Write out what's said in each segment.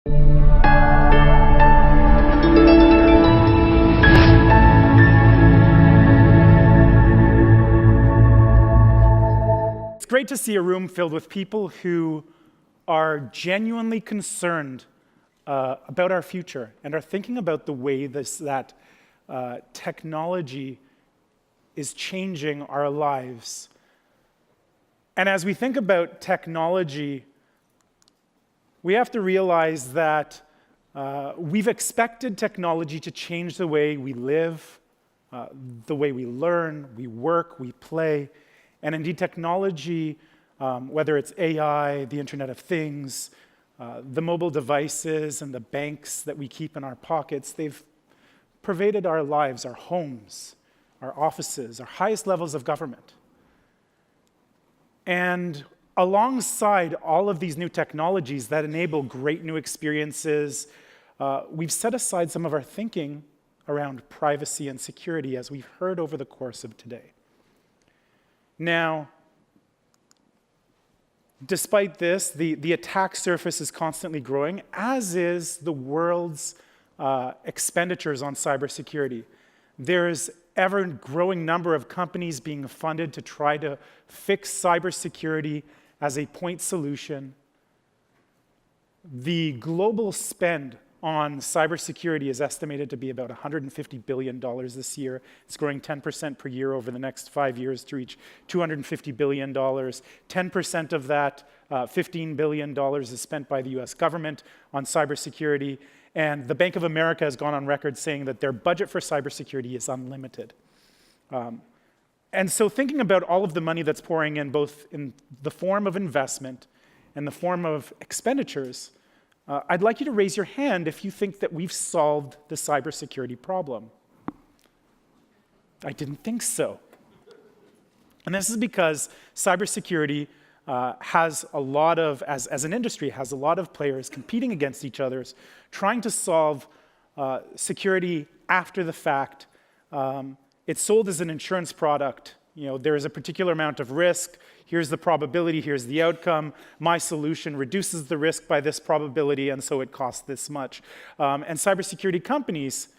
It's great to see a room filled with people who are genuinely concerned about our future and are thinking about the way that technology is changing our lives. And as we think about technology, we have to realize that we've expected technology to change the way we live, the way we learn, we work, we play. And indeed, technology, whether it's AI, the Internet of Things, the mobile devices and the banks that we keep in our pockets, they've pervaded our lives, our homes, our offices, our highest levels of government. And alongside all of these new technologies that enable great new experiences, we've set aside some of our thinking around privacy and security, as we've heard over the course of today. Now, despite this, the attack surface is constantly growing, as is the world's expenditures on cybersecurity. There's ever-growing number of companies being funded to try to fix cybersecurity as a point solution. The global spend on cybersecurity is estimated to be about $150 billion this year. It's growing 10% per year over the next 5 years to reach $250 billion. 10% of that, $15 billion, is spent by the US government on cybersecurity. And the Bank of America has gone on record saying that their budget for cybersecurity is unlimited. And so thinking about all of the money that's pouring in, both in the form of investment and the form of expenditures, I'd like you to raise your hand if you think that we've solved the cybersecurity problem. I didn't think so. And this is because cybersecurity has a lot of, as an industry, has a lot of players competing against each other, trying to solve security after the fact. It's sold as an insurance product. You know, there is a particular amount of risk. Here's the probability, here's the outcome. My solution reduces the risk by this probability, and so it costs this much. And cybersecurity companies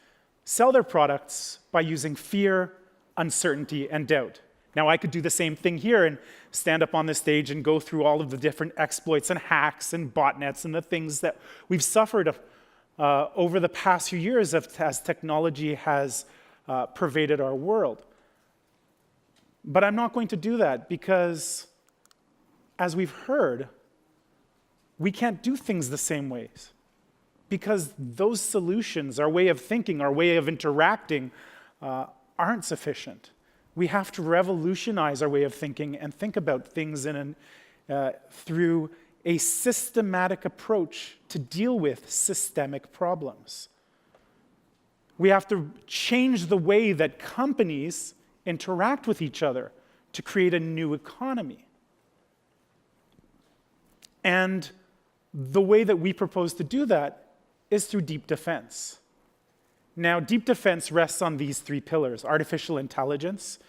sell their products by using fear, uncertainty, and doubt. Now, I could do the same thing here and stand up on this stage and go through all of the different exploits and hacks and botnets and the things that we've suffered over the past few years as technology has pervaded our world. But I'm not going to do that because, as we've heard, we can't do things the same ways. Because those solutions, our way of thinking, our way of interacting, aren't sufficient. We have to revolutionize our way of thinking and think about things through a systematic approach to deal with systemic problems. We have to change the way that companies interact with each other to create a new economy. And the way that we propose to do that is through deep defense. Now, deep defense rests on these three pillars: artificial intelligence,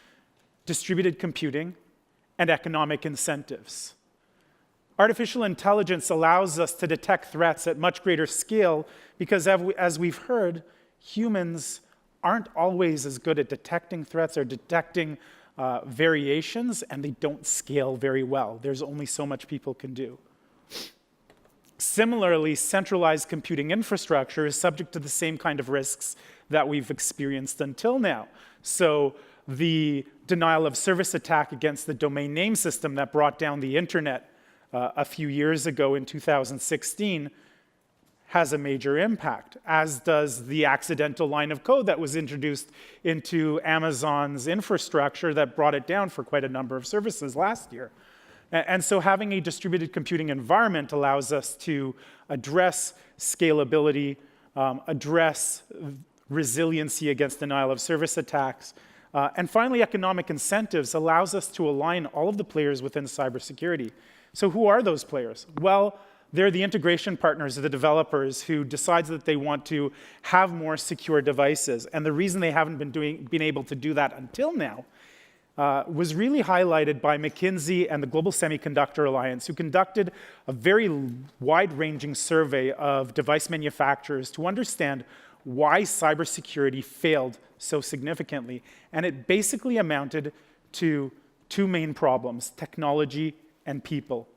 distributed computing, and economic incentives. Artificial intelligence allows us to detect threats at much greater scale because, as we've heard, humans aren't always as good at detecting threats or detecting variations, and they don't scale very well. There's only so much people can do. Similarly, centralized computing infrastructure is subject to the same kind of risks that we've experienced until now. So the denial of service attack against the domain name system that brought down the internet a few years ago in 2016 has a major impact, as does the accidental line of code that was introduced into Amazon's infrastructure that brought it down for quite a number of services last year. And so having a distributed computing environment allows us to address scalability, address resiliency against denial of service attacks, and finally, economic incentives allows us to align all of the players within cybersecurity. So who are those players? Well, they're the integration partners of the developers who decide that they want to have more secure devices. And the reason they haven't been able to do that until now was really highlighted by McKinsey and the Global Semiconductor Alliance, who conducted a very wide-ranging survey of device manufacturers to understand why cybersecurity failed so significantly. And it basically amounted to two main problems: technology and people.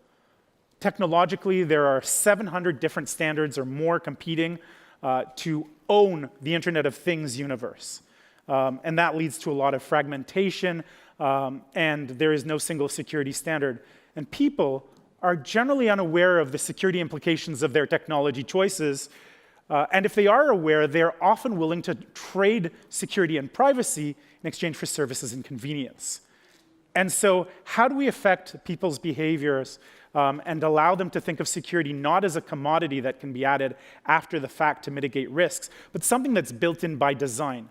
Technologically, there are 700 different standards or more competing to own the Internet of Things universe. And that leads to a lot of fragmentation, and there is no single security standard. And people are generally unaware of the security implications of their technology choices. And if they are aware, they're often willing to trade security and privacy in exchange for services and convenience. And so how do we affect people's behaviors and allow them to think of security not as a commodity that can be added after the fact to mitigate risks, but something that's built in by design?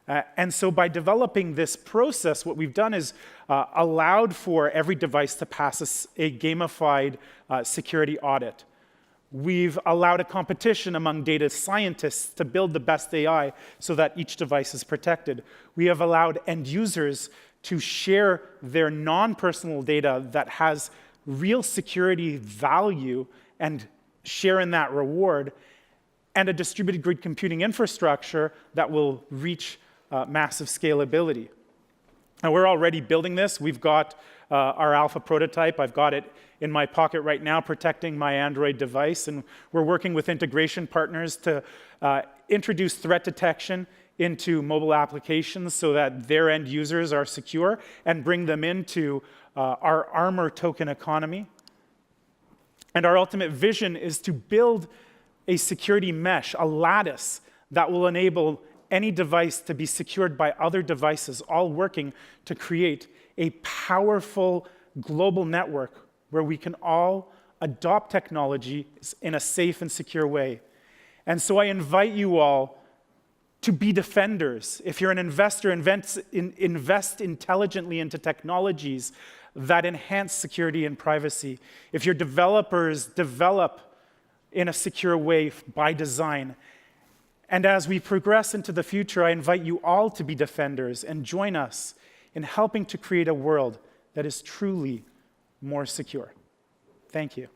And so by developing this process, what we've done is allowed for every device to pass a gamified security audit. We've allowed a competition among data scientists to build the best AI so that each device is protected. We have allowed end users to share their non-personal data that has real security value and share in that reward, and a distributed grid computing infrastructure that will reach massive scalability. Now, we're already building this. We've got our alpha prototype. I've got it in my pocket right now, protecting my Android device, and we're working with integration partners to introduce threat detection into mobile applications so that their end users are secure, and bring them into our Armor token economy. And our ultimate vision is to build a security mesh, a lattice, that will enable any device to be secured by other devices, all working to create a powerful global network where we can all adopt technology in a safe and secure way. And so I invite you all to be defenders. If you're an investor, invest intelligently into technologies that enhance security and privacy. If you're developers, develop in a secure way by design. And as we progress into the future, I invite you all to be defenders and join us in helping to create a world that is truly more secure. Thank you.